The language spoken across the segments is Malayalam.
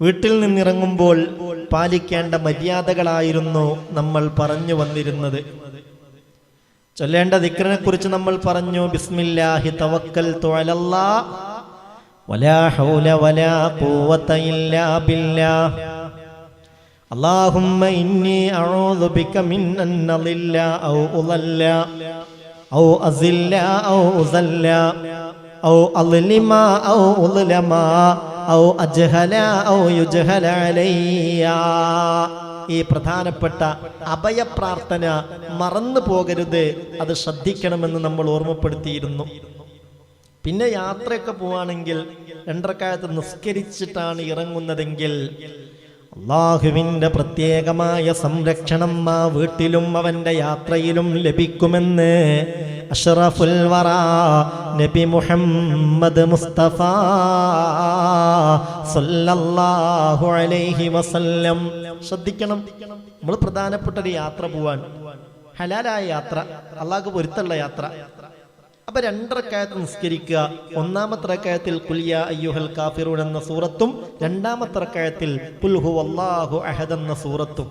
വീട്ടിൽ നിന്നിറങ്ങുമ്പോൾ പാലിക്കേണ്ട മര്യാദകളായിരുന്നു നമ്മൾ പറഞ്ഞു വന്നിരുന്നത്. ചൊല്ലേണ്ട ദിക്റിനെ കുറിച്ച് നമ്മൾ പറഞ്ഞു. ബിസ്മില്ലാഹി തവക്കൽതു അലല്ലാഹ് വലാ ഹൗല വലാ ഖുവത ഇല്ലാ ബില്ലാഹ് അല്ലാഹുമ്മ ഇന്നി അഊദു ബിക മിൻ അൻ അളില്ല ഔ ഉളല്ല ഔ അസില്ല ഔ ഉസല്ല ഔ അളിമ ഔ ഉളലമ ഔ അജ്ഹല ഔ യുജ്ഹല അലയ്യ. ഈ പ്രധാനപ്പെട്ട അഭയപ്രാർത്ഥന മറന്നു പോകരുത്, അത് ശ്രദ്ധിക്കണമെന്ന് നമ്മൾ ഓർമ്മപ്പെടുത്തിയിരുന്നു. പിന്നെ യാത്രയൊക്കെ പോവാണെങ്കിൽ 2 റക്അത്ത് നിസ്കരിച്ചിട്ടാണ് ഇറങ്ങുന്നതെങ്കിൽ അല്ലാഹുവിന്റെ പ്രത്യേകമായ സംരക്ഷണം ആ വീട്ടിലും അവന്റെ യാത്രയിലും ലഭിക്കുമെന്ന് അഷ്റഫുൽ വറാ നബി മുഹമ്മദ് മുസ്തഫ സല്ലല്ലാഹു അലൈഹി വസല്ലം. ശ്രദ്ധിക്കണം, നമ്മൾ പ്രധാനപ്പെട്ട ഒരു യാത്ര പോവാൻ, ഹലാലായ യാത്ര, അല്ലാഹുവിന് പൊരുത്തമുള്ള യാത്ര. അപ്പൊ 2 റക്അത്ത് നിസ്കരിക്കുക. 1-ാമത്തെ റക്അത്തിൽ ഖുൽ യാ അയ്യുഹൽ കാഫിറൂൻ എന്ന സൂറത്തും 2-ാമത്തെ റക്അത്തിൽ ഖുൽ ഹുവല്ലാഹു അഹദ് എന്ന സൂറത്തും.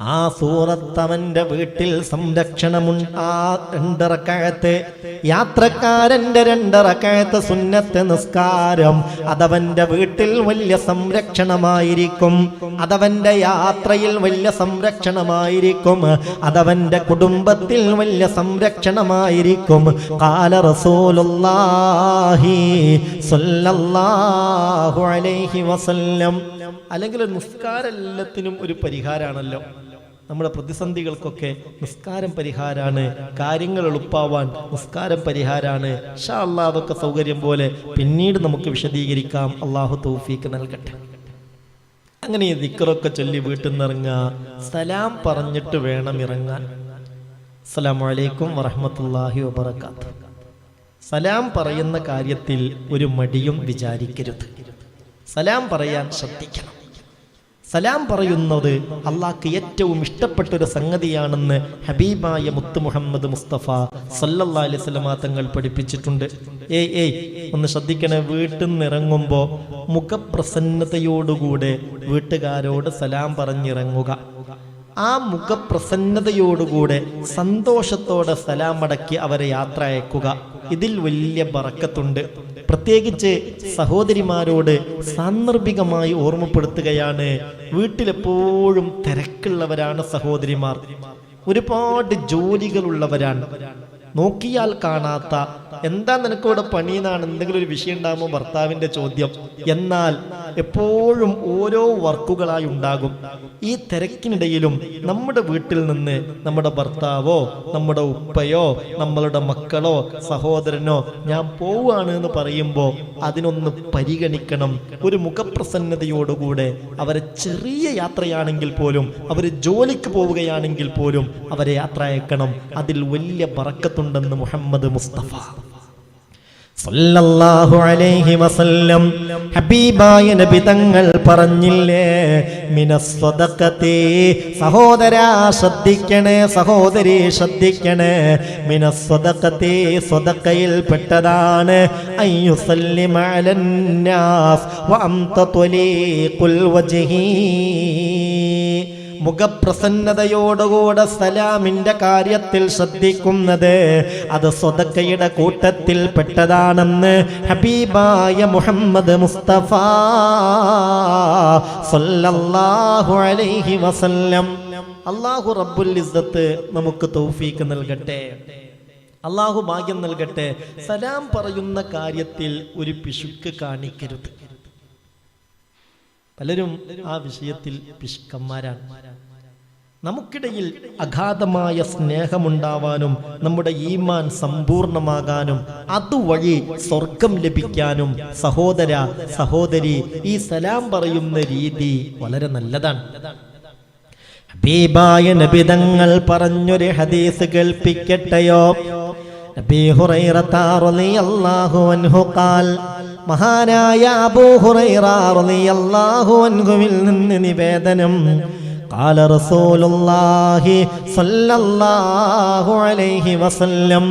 ആ സൂറത്ത് അവന്റെ വീട്ടിൽ സംരക്ഷണമുണ്ട്. ആ 2 റക്അത്ത് യാത്രക്കാരന്റെ 2 റക്അത്ത് സുന്നത്ത് നിസ്കാരം അതവന്റെ വീട്ടിൽ വലിയ സംരക്ഷണമായിരിക്കും. അതവന്റെ യാത്രയിൽ വലിയ സംരക്ഷണമായിരിക്കും. അതവന്റെ കുടുംബത്തിൽ വലിയ സംരക്ഷണമായിരിക്കും. ഖാല റസൂലുള്ളാഹി സ്വല്ലല്ലാഹു അലൈഹി വസല്ലം. അല്ലെങ്കിൽ നിസ്കാരം എല്ലാത്തിനും ഒരു പരിഹാരമാണല്ലോ. നമ്മുടെ പ്രതിസന്ധികൾക്കൊക്കെ നിസ്കാരം പരിഹാരമാണ്. കാര്യങ്ങൾ എളുപ്പാവാൻ നിസ്കാരം പരിഹാരമാണ്. ഇൻഷാ അല്ലാഹ് അതൊക്കെ സൗകര്യം പോലെ പിന്നീട് നമുക്ക് വിശദീകരിക്കാം. അള്ളാഹു തൗഫീക്ക് നൽകട്ടെ. അങ്ങനെ ഈ ദിക്റൊക്കെ ചൊല്ലി വീട്ടിൽ നിന്ന് ഇറങ്ങുക. സലാം പറഞ്ഞിട്ട് വേണം ഇറങ്ങാൻ. അസ്സലാമു അലൈക്കും വറഹ്മത്തുള്ളാഹി വബറകാതുഹു. സലാം പറയുന്ന കാര്യത്തിൽ ഒരു മടിയും വിചാരിക്കരുത്. സലാം പറയാൻ ശ്രദ്ധിക്കണം. സലാം പറയുന്നത് അള്ളാഹ്ക്ക് ഏറ്റവും ഇഷ്ടപ്പെട്ടൊരു സംഗതിയാണെന്ന് ഹബീബായ മുത്ത് മുഹമ്മദ് മുസ്തഫ സല്ലല്ലാഹു അലൈഹി വസല്ലം തങ്ങൾ പഠിപ്പിച്ചിട്ടുണ്ട്. ഒന്ന് ശ്രദ്ധിക്കണേ. വീട്ടിൽ നിന്ന് ഇറങ്ങുമ്പോൾ മുഖപ്രസന്നതയോടുകൂടെ വീട്ടുകാരോട് സലാം പറഞ്ഞിറങ്ങുക. ആ മുഖപ്രസന്നതയോടുകൂടെ സന്തോഷത്തോടെ സലാം അടക്കി അവരെ യാത്ര അയക്കുക. ഇതിൽ വലിയ ബറക്കത്തുണ്ട്. പ്രത്യേകിച്ച് സഹോദരിമാരോട് സാന്ദർഭികമായി ഓർമ്മപ്പെടുത്തുകയാണ്. വീട്ടിലെപ്പോഴും തിരക്കുള്ളവരാണ് സഹോദരിമാർ, ഒരുപാട് ജോലികളുള്ളവരാണ്. നോക്കിയാൽ കാണാത്ത എന്താ നിനക്കിവിടെ പണിയെന്നാണ് എന്തെങ്കിലും ഒരു വിഷയം ഉണ്ടാകുമ്പോൾ ഭർത്താവിന്റെ ചോദ്യം. എന്നാൽ എപ്പോഴും ഓരോ വർക്കുകളായി ഉണ്ടാകും. ഈ തിരക്കിനിടയിലും നമ്മുടെ വീട്ടിൽ നിന്ന് നമ്മുടെ ഭർത്താവോ നമ്മുടെ ഉപ്പയോ നമ്മളുടെ മക്കളോ സഹോദരനോ ഞാൻ പോവുകയാണ് എന്ന് പറയുമ്പോൾ അതിനൊന്ന് പരിഗണിക്കണം. ഒരു മുഖപ്രസന്നതയോടുകൂടെ അവരെ ചെറിയ യാത്രയാണെങ്കിൽ പോലും, അവർ ജോലിക്ക് പോവുകയാണെങ്കിൽ പോലും അവരെ യാത്ര അയക്കണം. അതിൽ വലിയ ബറക്കത്തുണ്ടെന്ന് മുഹമ്മദ് മുസ്തഫ സല്ലല്ലാഹു അലൈഹി വസല്ലം ഹബീബായ നബി തങ്ങൾ പറഞ്ഞില്ലേ, മിനസ് സ്വദഖതി. സഹോദരാ ശ്രദ്ധിക്കണേ, സഹോദരി ശ്രദ്ധിക്കണേ. മിനസ് സ്വദഖതി, സ്വദഖയിൽ പെട്ടതാണ് അയ്യുസല്ലിമ അലന്നാസ് വ അൻത ത്വലീഖുൽ വജ്ഹി. മുഖപ്രസന്നതയോടുകൂടെ സലാമിന്റെ കാര്യത്തിൽ ശ്രദ്ധിക്കുന്നത് അത് സ്വദഖയുടെ കൂട്ടത്തിൽ പെട്ടതാണെന്ന് ഹബീബായ മുഹമ്മദ് മുസ്തഫ സല്ലല്ലാഹു അലൈഹി വസല്ലം. അല്ലാഹു റബ്ബുൽ ഇസ്സത്ത് നമുക്ക് തൗഫീക്ക് നൽകട്ടെ. അല്ലാഹു ഭാഗ്യം നൽകട്ടെ. സലാം പറയുന്ന കാര്യത്തിൽ ഒരു പിശുക്ക് കാണിക്കരുത്. പലരും ആ വിഷയത്തിൽ പിശുക്കന്മാരാണ്. നമുക്കിടയിൽ അഗാധമായ സ്നേഹമുണ്ടാവാനും നമ്മുടെ ഈമാൻ സമ്പൂർണമാകാനും അതുവഴി സ്വർഗം ലഭിക്കാനും സഹോദര സഹോദരി ഈ സലാം പറയുന്ന രീതി വളരെ നല്ലതാണ്. ഹബീബായ നബി തങ്ങൾ പറഞ്ഞൊരു ഹദീസ് കേൾപ്പിക്കട്ടെയോ. നബി ഹുറൈറ റളിയല്ലാഹു അൻഹു ഖാൽ, മഹാനായ അബൂ ഹുറൈറ റളിയല്ലാഹു അൻഹുവിൽ നിന്ന് നിവേദനം, ഖാല റസൂലുള്ളാഹി സ്വല്ലല്ലാഹു അലൈഹി വസല്ലം,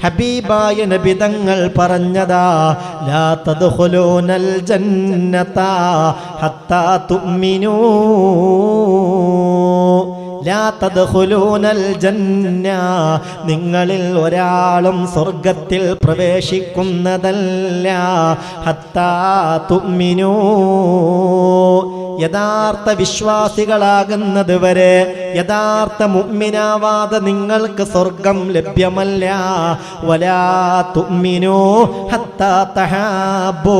ഹബീബായ നബി തങ്ങൾ പറഞ്ഞതാ, ലാ തദ്ഖുലൂനൽ ജന്നത ഹത്താ തുഅ്മിനൂ, ലാ തദ്ഖുലൂനൽ ജന്ന, നിങ്ങളിൽ ഒരാളും സ്വർഗത്തിൽ പ്രവേശിക്കുന്നതല്ല, ഹത്താ തുഅ്മിനൂ, യഥാർത്ഥ വിശ്വാസികളാകുന്നത് വരെ, യഥാർത്ഥ മുഅ്മിനാവാതെ നിങ്ങൾക്ക് സ്വർഗം ലഭ്യമല്ല. വലാ തുഅ്മിനൂ ഹത്താ തഹാബൂ,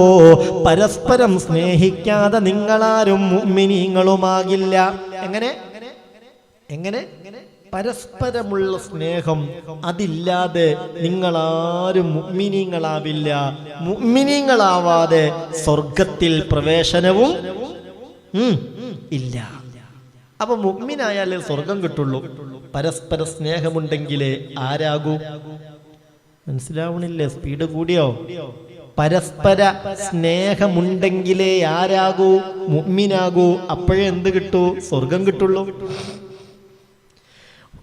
പരസ്പരം സ്നേഹിക്കാതെ നിങ്ങളാരും മുഅ്മിനീങ്ങളുമാകില്ല. എങ്ങനെ പരസ്പരമുള്ള സ്നേഹം അതില്ലാതെ നിങ്ങളാരും മുഅ്മിനീങ്ങളാവില്ല. മുഅ്മിനീങ്ങളാവാതെ സ്വർഗത്തിൽ പ്രവേശനവും ഇല്ല. അപ്പൊ മുഅ്മിനായാലേ സ്വർഗം കിട്ടുള്ളൂ. പരസ്പര സ്നേഹമുണ്ടെങ്കിലേ ആരാകൂ? മനസ്സിലാവണില്ലേ? സ്പീഡ് കൂടിയോ? പരസ്പര സ്നേഹമുണ്ടെങ്കിലേ ആരാകൂ? മുഅ്മിനാകൂ. അപ്പോഴേ എന്ത് കിട്ടൂ? സ്വർഗം കിട്ടുള്ളൂ.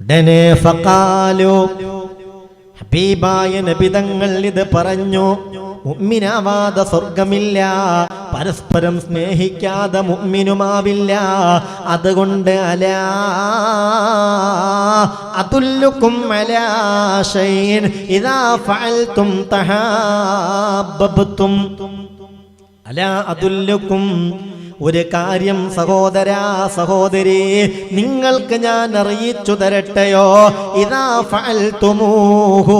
ഉടനെ ഫഖാലു, ഹബീബായ നബി തങ്ങൾ ഇത് പറഞ്ഞു, മുഅ്മിനാവാതെ സ്വർഗമില്ല, പരസ്പരം സ്നേഹിക്കാതെ മുഅ്മിനുമാവില്ല. അതുകൊണ്ട് അലാ അതുല്ലുക്കും അലാ ശൈഇൻ ഇദാ ഫഅൽതും തഹാബ്ബതും, അലാ അതുല്ലുക്കും, ഒരു കാര്യം സഹോദരാ സഹോദരി നിങ്ങൾക്ക് ഞാൻ അറിയിച്ചു തരട്ടെയോ? ഇദാ ഫഅൽതുമൂഹു,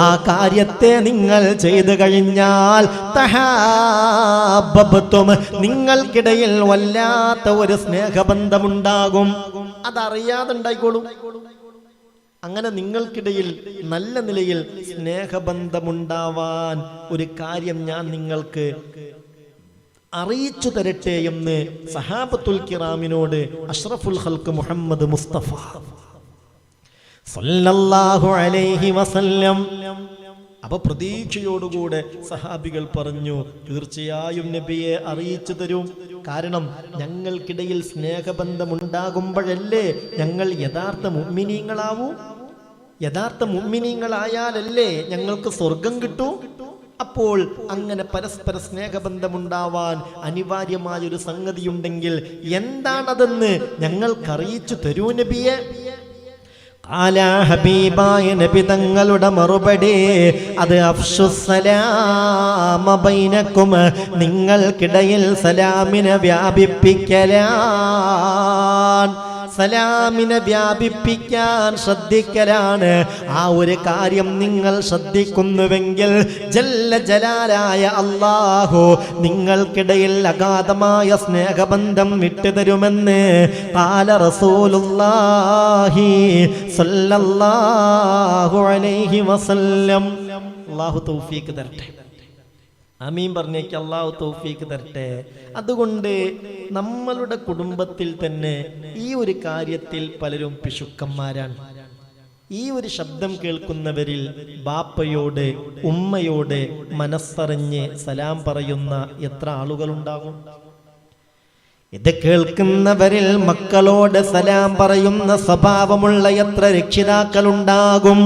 ആ കാര്യത്തെ നിങ്ങൾ ചെയ്തു കഴിഞ്ഞാൽ തഹാബ്ബതും, നിങ്ങൾക്കിടയിൽ വല്ലാത്ത ഒരു സ്നേഹബന്ധമുണ്ടാകും. അതറിയാതെ ഉണ്ടായിക്കോളും. അങ്ങനെ നിങ്ങൾക്കിടയിൽ നല്ല നിലയിൽ സ്നേഹബന്ധമുണ്ടാവാൻ ഒരു കാര്യം ഞാൻ നിങ്ങൾക്ക് അറിയിച്ചു തരട്ടെ എന്ന് സഹാബത്തുൽ കിറാമിനോട് അഷ്റഫുൽ ഖൽഖ് മുഹമ്മദ് മുസ്തഫ സല്ലല്ലാഹു അലൈഹി വസല്ലം. അപ്പൊ പ്രതീക്ഷയോടുകൂടെ സഹാബികൾ പറഞ്ഞു, തീർച്ചയായും നബിയെ അറിയിച്ചു തരും. കാരണം ഞങ്ങൾക്കിടയിൽ സ്നേഹബന്ധമുണ്ടാകുമ്പോഴല്ലേ ഞങ്ങൾ യഥാർത്ഥ മുഅ്മിനീങ്ങളാവൂ. യഥാർത്ഥ മുഅ്മിനീങ്ങളായാലല്ലേ ഞങ്ങൾക്ക് സ്വർഗം കിട്ടൂ. അപ്പോൾ അങ്ങനെ പരസ്പര സ്നേഹബന്ധമുണ്ടാവാൻ അനിവാര്യമായൊരു സംഗതിയുണ്ടെങ്കിൽ എന്താണതെന്ന് ഞങ്ങൾക്കറിയിച്ചു തരൂ നബിയെ. ഖാല, ഹബീബായ നബി തങ്ങളുടെ മറുപടി, അത് അഫ്ശുസ്സലാമ ബൈനക്കും, നിങ്ങൾക്കിടയിൽ സലാമിനെ വ്യാപിപ്പിക്കലാണ്. സലാമിനെ വ്യാപിപ്പിക്കാൻ ശ്രദ്ധിക്കലാണ്. ആ ഒരു കാര്യം നിങ്ങൾ ശ്രദ്ധിക്കുന്നുവെങ്കിൽ ജല്ല ജലാലായ അല്ലാഹു നിങ്ങൾക്കിടയിൽ അഗാധമായ സ്നേഹബന്ധം വിട്ടുതരുമെന്ന് ഖാല റസൂലുള്ളാഹി സ്വല്ലല്ലാഹു അലൈഹി വസല്ലം. അല്ലാഹു തൗഫീഖ് തരട്ടെ. ആമീൻ പറഞ്ഞേക്ക്. അല്ലാഹു തൗഫീഖ് തരട്ടെ. അതുകൊണ്ട് നമ്മളുടെ കുടുംബത്തിൽ തന്നെ ഈ ഒരു കാര്യത്തിൽ പലരും പിശുക്കന്മാരാണ്. ഈ ഒരു ശബ്ദം കേൾക്കുന്നവരിൽ ബാപ്പയോട് ഉമ്മയോട് മനസ്സറിഞ്ഞ് സലാം പറയുന്ന എത്ര ആളുകളുണ്ടാകും? ഇത് കേൾക്കുന്നവരിൽ മക്കളോട് സലാം പറയുന്ന സ്വഭാവമുള്ള എത്ര രക്ഷിതാക്കളുണ്ടാകും?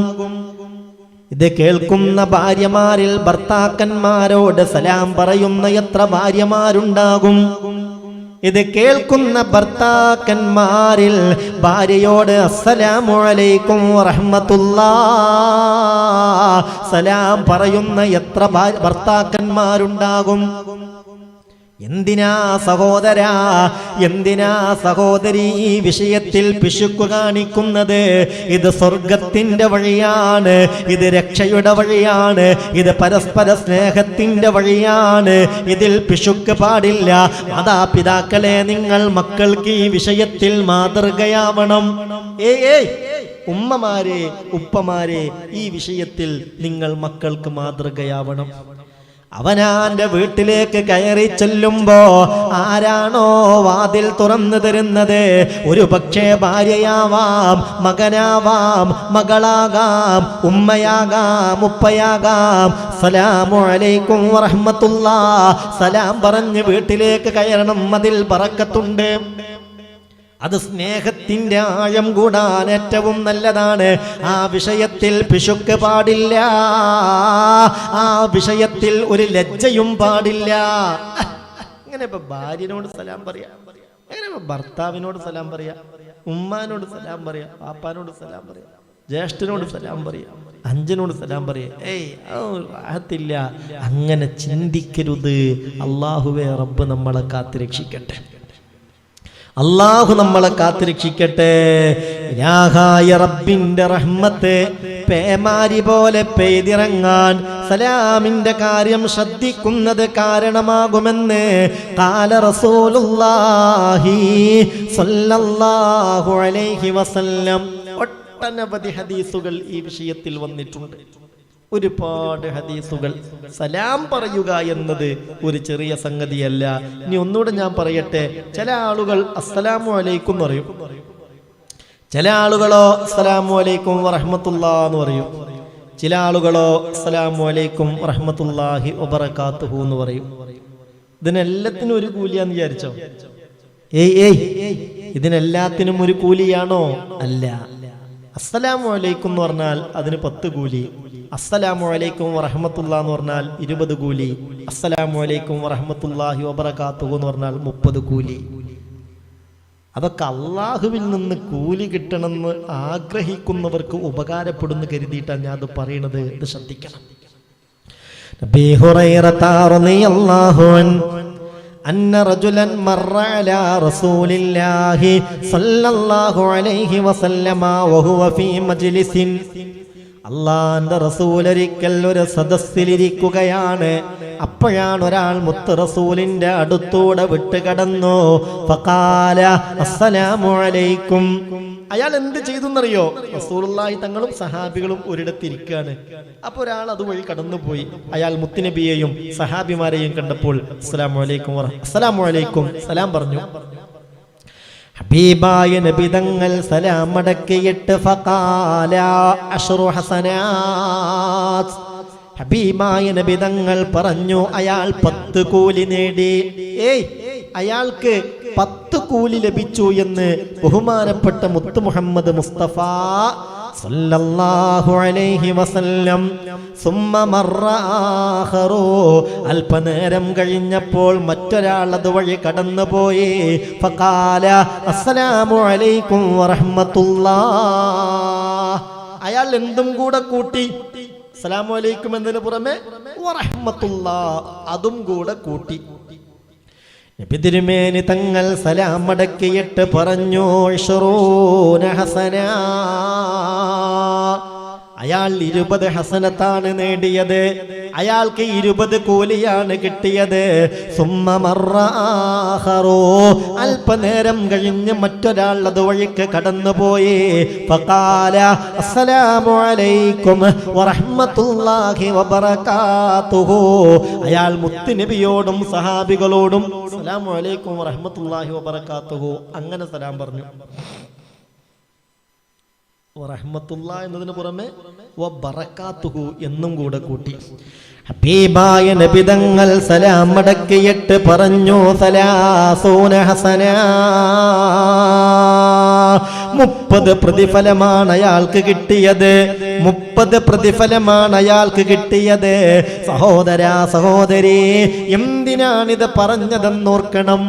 ഇത് കേൾക്കുന്ന ഭാര്യമാരിൽ ഭർത്താക്കന്മാരോട് സലാം പറയുന്ന എത്ര ഭാര്യമാരുണ്ടാകും? ഇത് കേൾക്കുന്ന ഭർത്താക്കന്മാരിൽ ഭാര്യയോട് അസ്സലാമു അലൈക്കും വറഹ്മത്തുള്ളാഹ് സലാം പറയുന്ന എത്ര ഭർത്താക്കന്മാരുണ്ടാകും? എന്തിനാ സഹോദരാ, എന്തിനാ സഹോദരി ഈ വിഷയത്തിൽ പിശുക്കു കാണിക്കുന്നത്? ഇത് സ്വർഗത്തിന്റെ വഴിയാണ്, ഇത് രക്ഷയുടെ വഴിയാണ്, ഇത് പരസ്പര സ്നേഹത്തിന്റെ വഴിയാണ്. ഇതിൽ പിശുക്ക് പാടില്ല. മാതാപിതാക്കളെ, നിങ്ങൾ മക്കൾക്ക് ഈ വിഷയത്തിൽ മാതൃകയാവണം. ഉമ്മമാരെ, ഉപ്പമാരെ, ഈ വിഷയത്തിൽ നിങ്ങൾ മക്കൾക്ക് മാതൃകയാവണം. അവനാന്റെ വീട്ടിലേക്ക് കയറി ചെല്ലുമ്പോ ആരാണോ വാതിൽ തുറന്നു തരുന്നത്, ഒരു പക്ഷേ ഭാര്യയാവാം, മകനാവാം, മകളാകാം, ഉമ്മയാകാം, ഉപ്പയാകാം. സലാമു അലൈക്കും വറഹ്മത്തുള്ളാഹ് സലാം പറഞ്ഞ് വീട്ടിലേക്ക് കയറണം. അതിൽ ബറക്കത്തുണ്ട്. അത് സ്നേഹത്തിന്റെ ആഴം കൂടാൻ ഏറ്റവും നല്ലതാണ്. ആ വിഷയത്തിൽ പിശുക്ക് പാടില്ല, ആ വിഷയത്തിൽ ഒരു ലജ്ജയും പാടില്ല. എങ്ങനെ ഇപ്പൊ ഭാര്യനോട് സലാം പറയാ, എങ്ങനെ ഇപ്പൊ ഭർത്താവിനോട് സലാം പറയാ, ഉമ്മാനോട് സലാം പറയാ, പാപ്പാനോട് സലാം പറയാ, ജ്യേഷ്ഠനോട് സലാം പറയാ, അഞ്ചനോട് സലാം പറയാ? ആഹത്തില്ല. അങ്ങനെ ചിന്തിക്കരുത്. അല്ലാഹുവേ റബ്ബ് നമ്മളെ കാത്തുരക്ഷിക്കട്ടെ, അല്ലാഹു നമ്മളെ കാത്തുരക്ഷിക്കട്ടെ. ഇലാഹായ റബ്ബിന്റെ റഹ്മത്ത് പേമാരി പോലെ പെയ്തിറങ്ങാൻ സലാമിന്റെ കാര്യം ശ്രദ്ധിക്കുന്നത് കാരണമാകുമെന്ന് ഖാല റസൂലുള്ളാഹി സ്വല്ലല്ലാഹു അലൈഹി വസല്ലം. ഒട്ടനവധി ഹദീസുകൾ ഈ വിഷയത്തിൽ വന്നിട്ടുണ്ട്, ഒരുപാട് ഹദീസുകൾ. സലാം പറയുക എന്നത് ഒരു ചെറിയ സംഗതിയല്ല. ഇനി ഒന്നുകൂടെ ഞാൻ പറയട്ടെ. ചില ആളുകൾ അസ്സലാമു അലൈക്കും എന്ന് പറയും, ചില ആളുകളോ അസ്സലാമു അലൈക്കും വറഹ്മത്തുള്ളാഹി എന്ന് പറയും, ചില ആളുകളോ അസ്സലാമു അലൈക്കും വറഹ്മത്തുള്ളാഹി വബറകാതുഹു എന്ന് പറയും. ഇതിനെല്ലാത്തിനും ഒരു കൂലിയാന്ന് വിചാരിച്ചോ? ഇതിനെല്ലാത്തിനും ഒരു കൂലിയാണോ? അല്ല. അസ്സലാമു അലൈക്കും എന്ന് പറഞ്ഞാൽ അതിന് 10 കൂലി, അസ്സലാമു അലൈക്കും വറഹ്മത്തുള്ളാഹി എന്ന് പറഞ്ഞാൽ 20 കൂലി, അസ്സലാമു അലൈക്കും വറഹ്മത്തുള്ളാഹി വബറകാതുഹു എന്ന് പറഞ്ഞാൽ 30 കൂലി. അതൊക്കെ അള്ളാഹുവിൽ നിന്ന് കൂലി കിട്ടണമെന്ന് ആഗ്രഹിക്കുന്നവർക്ക് ഉപകാരപ്പെടുന്നു കരുതിയിട്ടാണ് ഞാൻ അത് പറയുന്നത്. ഇത് ശ്രദ്ധിക്കണം. നബി ഹുറൈറ റളിയല്ലാഹു അൻഹു അന്ന റജുലൻ മറ അലാ റസൂലില്ലാഹി സ്വല്ലല്ലാഹു അലൈഹി വസല്ലമ വഹുവ ഫീ മജ്ലിസിൻ. അല്ലാഹുവിന്റെ റസൂൽ ഒരിക്കൽ ഒരു സദസ്സിലിരിക്കുകയാണ്. അപ്പോഴാണ് ഒരാൾ മുത്ത് റസൂലിന്റെ അടുത്തൂടെ വിട്ടുകടന്നു. ഫഖാല അസ്സലാമു അലൈക്കും. അയാൾ എന്ത് ചെയ്തെന്നറിയോ? റസൂലുള്ളാഹി തങ്ങളും സഹാബികളും ഒരിടത്തിരിക്കുകയാണ്. അപ്പൊ ഒരാൾ അതുവഴി കടന്നുപോയി. അയാൾ മുത്തുനബിയെയും സഹാബിമാരെയും കണ്ടപ്പോൾ അസ്സലാമു അലൈക്കും സലാം പറഞ്ഞു. ഹബീബായ നബി തങ്ങൾ സലാം മടക്കിയിട്ട് ഫഖാല അശ്റു ഹസനാത്ത്. ഹബീബായ നബി തങ്ങൾ പറഞ്ഞു, അയാൾ 10 കൂലി നേടി. അയാൾക്ക് 10 കൂലി ലഭിച്ചു എന്ന് ബഹുമാനപ്പെട്ട മുത്ത് മുഹമ്മദ് മുസ്തഫ സല്ലല്ലാഹു അലൈഹി വസല്ലം. സുമ്മ മറ ആഖറു. അല്പനേരം കഴിഞ്ഞപ്പോൾ മറ്റൊരാൾ അതുവഴി കടന്നുപോയി. ഫഖാല അസ്സലാമു അലൈക്കും വറഹ്മത്തുള്ളാഹ്. അയാൾ എന്തും കൂടെ കൂട്ടി, അസ്സലാമു അലൈക്കും എന്നതിന് പുറമെ വറഹ്മത്തുള്ളാഹ് അതും കൂടെ കൂട്ടി. നബി തിരുമേനി തങ്ങൾ സലാം മടക്കിയിട്ട് പറഞ്ഞു, ഇശ്റൂന ഹസനാ. അയാൾ 20 ഹസനത്താണ് നേടിയത്, അയാൾക്ക് 20 കൂലിയാണ് കിട്ടിയത്. സുമ്മ മറ ആഖറു. അല്പനേരം കഴിഞ്ഞ് മറ്റൊരാൾ അതുവഴിക്ക് കടന്നുപോയി. ഫഖാല അസ്സലാമു അലൈക്കും വറഹ്മത്തുള്ളാഹി വബറകാതുഹു. അയാൾ മുത്തുനബിയോടും സഹാബികളോടും അസ്സലാമു അലൈക്കും വറഹ്മത്തുള്ളാഹി വബറകാതുഹു അങ്ങനെ സലാം പറഞ്ഞു. വറഹ്മത്തുള്ളാഹി എന്നതിന് പുറമെ വബറകാതുഹു എന്നും കൂടെ കൂട്ടി. ഹബീബായ നബി തങ്ങൾ സലാം മടക്കിയിട്ട് പറഞ്ഞു, സലാസൂന ഹസനാ. 30 പ്രതിഫലമാണ് അയാൾക്ക് കിട്ടിയത്. 30 പ്രതിഫലമാണ് അയാൾക്ക് കിട്ടിയത്. സഹോദരാ സഹോദരി, എന്തിനാണിത് പറഞ്ഞതെന്നോർക്കണം.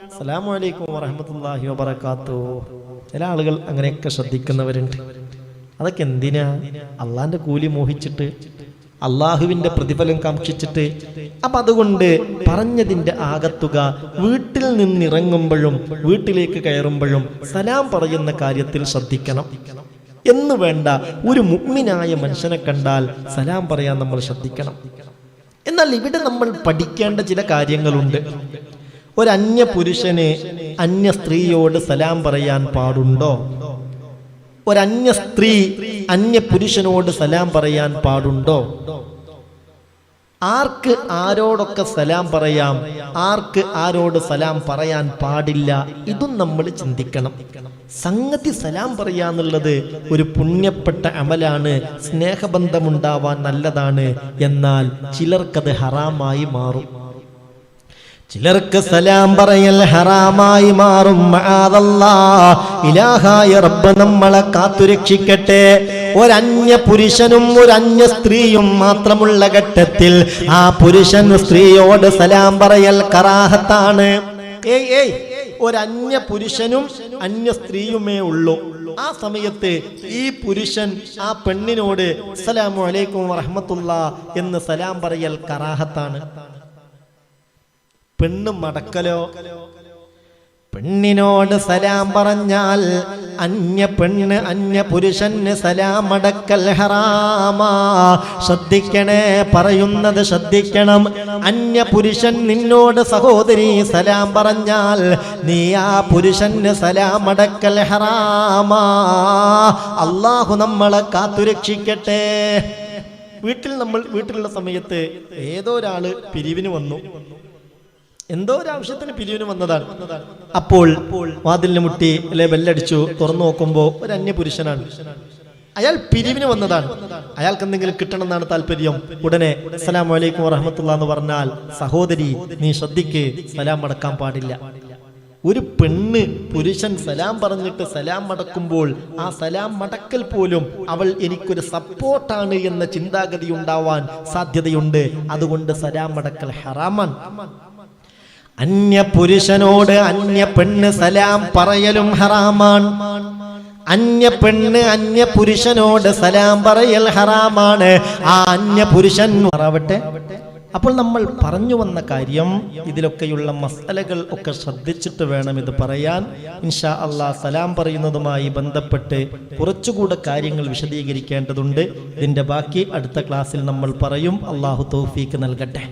അസ്സലാമു അലൈക്കും വറഹ്മത്തുള്ളാഹി വബറകാതുഹു. ചില ആളുകൾ അങ്ങനെയൊക്കെ ശ്രദ്ധിക്കുന്നവരുണ്ട്. അതൊക്കെ എന്തിനാ? അള്ളാന്റെ കൂലി മോഹിച്ചിട്ട്, അള്ളാഹുവിന്റെ പ്രതിഫലം കാക്ഷിച്ചിട്ട്. അപ്പൊ അതുകൊണ്ട് പറഞ്ഞതിന്റെ ആകത്തുക വീട്ടിൽ നിന്നിറങ്ങുമ്പോഴും വീട്ടിലേക്ക് കയറുമ്പോഴും സലാം പറയുന്ന കാര്യത്തിൽ ശ്രദ്ധിക്കണം എന്ന് വേണ്ട. ഒരു മുഅ്മിനായ മനുഷ്യനെ കണ്ടാൽ സലാം പറയാൻ നമ്മൾ ശ്രദ്ധിക്കണം. എന്നാൽ ഇവിടെ നമ്മൾ പഠിക്കേണ്ട ചില കാര്യങ്ങളുണ്ട്. ഒരു അന്യ പുരുഷന് അന്യ സ്ത്രീയോട് സലാം പറയാൻ പാടുണ്ടോ? ഒരു അന്യ സ്ത്രീ അന്യ പുരുഷനോട് സലാം പറയാൻ പാടുണ്ടോ? ആർക്ക് ആരോടൊക്കെ സലാം പറയാം, ആർക്ക് ആരോട് സലാം പറയാൻ പാടില്ല, ഇതും നമ്മൾ ചിന്തിക്കണം. സംഗതി സലാം പറയാന്നുള്ളത് ഒരു പുണ്യപ്പെട്ട അമലാണ്, സ്നേഹബന്ധമുണ്ടാവാൻ നല്ലതാണ്. എന്നാൽ ചിലർക്കത് ഹറാമായി മാറും. ചിലർക്ക് സലാം പറയൽ ഹറാമായി മാറും. മഅദല്ലാഹ്, ഇലാഹായ റബ്ബ് നമ്മളെ കാത്തുരക്ഷിക്കട്ടെ. ഒരന്യ പുരുഷനും ഒരന്യ സ്ത്രീയും മാത്രമുള്ള ഘട്ടത്തിൽ ആ പുരുഷൻ സ്ത്രീയോട് സലാം പറയൽ കറാഹത്താണ്. ഒരന്യ പുരുഷനും അന്യ സ്ത്രീയുമേ ഉള്ളൂ. ആ സമയത്ത് ഈ പുരുഷൻ ആ പെണ്ണിനോട് അസ്സലാമു അലൈക്കും വറഹ്മത്തുള്ളാഹി എന്ന് സലാം പറയൽ കറാഹത്താണ്. പെണ്ണ് മടക്കലോ, പെണ്ണിനോട് സലാം പറഞ്ഞാൽ അന്യ പെണ്ണ് അന്യ പുരുഷന് സലാം അടക്കൽ ഹറാമാ. ശ്രദ്ധിക്കണേ, പറയുന്നത് ശ്രദ്ധിക്കണം. അന്യ പുരുഷൻ നിന്നോട് സഹോദരി സലാം പറഞ്ഞാൽ നീ ആ പുരുഷന് സലാം അടക്കൽ ഹറാമാ. അല്ലാഹു നമ്മളെ കാത്തുരക്ഷിക്കട്ടെ. വീട്ടിലുള്ള സമയത്ത് ഏതോ ഒരാള് പിരിവിന് വന്നു, എന്തോ ഒരു ആവശ്യത്തിന് പിരിവിന് വന്നതാണ്. അപ്പോൾ വാതിലിന് മുട്ടി അല്ലെ ബെല്ലടിച്ചു. തുറന്നു നോക്കുമ്പോ ഒരു അന്യ പുരുഷനാണ്. അയാൾ പിരിവിന് വന്നതാണ്. അയാൾക്ക് എന്തെങ്കിലും കിട്ടണമെന്നാണ് താല്പര്യം. ഉടനെ അസ്സലാമു അലൈക്കും വറഹ്മത്തുള്ളാഹി എന്ന് പറഞ്ഞാൽ സഹോദരി നീ ശ്രദ്ധിക്ക്, സലാം മടക്കാൻ പാടില്ല. ഒരു പെണ്ണ് പുരുഷൻ സലാം പറഞ്ഞിട്ട് സലാം മടക്കുമ്പോൾ ആ സലാം മടക്കൽ പോലും അവൾ എനിക്കൊരു സപ്പോർട്ടാണ് എന്ന ചിന്താഗതി ഉണ്ടാവാൻ സാധ്യതയുണ്ട്. അതുകൊണ്ട് സലാം മടക്കൽ ഹറാമാണ്. അന്യ പുരുഷനോട് അന്യ പെണ്ണ് സലാം പറയലും ഹറാമാണ്. അന്യ പെണ്ണ് അന്യ പുരുഷനോട് സലാം പറയൽ ഹറാമാണ്. ആ അന്യ പുരുഷൻ ആവട്ടെ. അപ്പോൾ നമ്മൾ പറഞ്ഞു വന്ന കാര്യം, ഇതിലൊക്കെയുള്ള മസലകൾ ഒക്കെ ശ്രദ്ധിച്ചിട്ട് വേണം ഇത് പറയാൻ. ഇൻഷാ അല്ലാഹ് സലാം പറയുന്നതുമായി ബന്ധപ്പെട്ട് കുറച്ചുകൂടെ കാര്യങ്ങൾ വിശദീകരിക്കേണ്ടതുണ്ട്. ഇതിന്റെ ബാക്കി അടുത്ത ക്ലാസ്സിൽ നമ്മൾ പറയും. അല്ലാഹു തൗഫീക്ക് നൽകട്ടെ.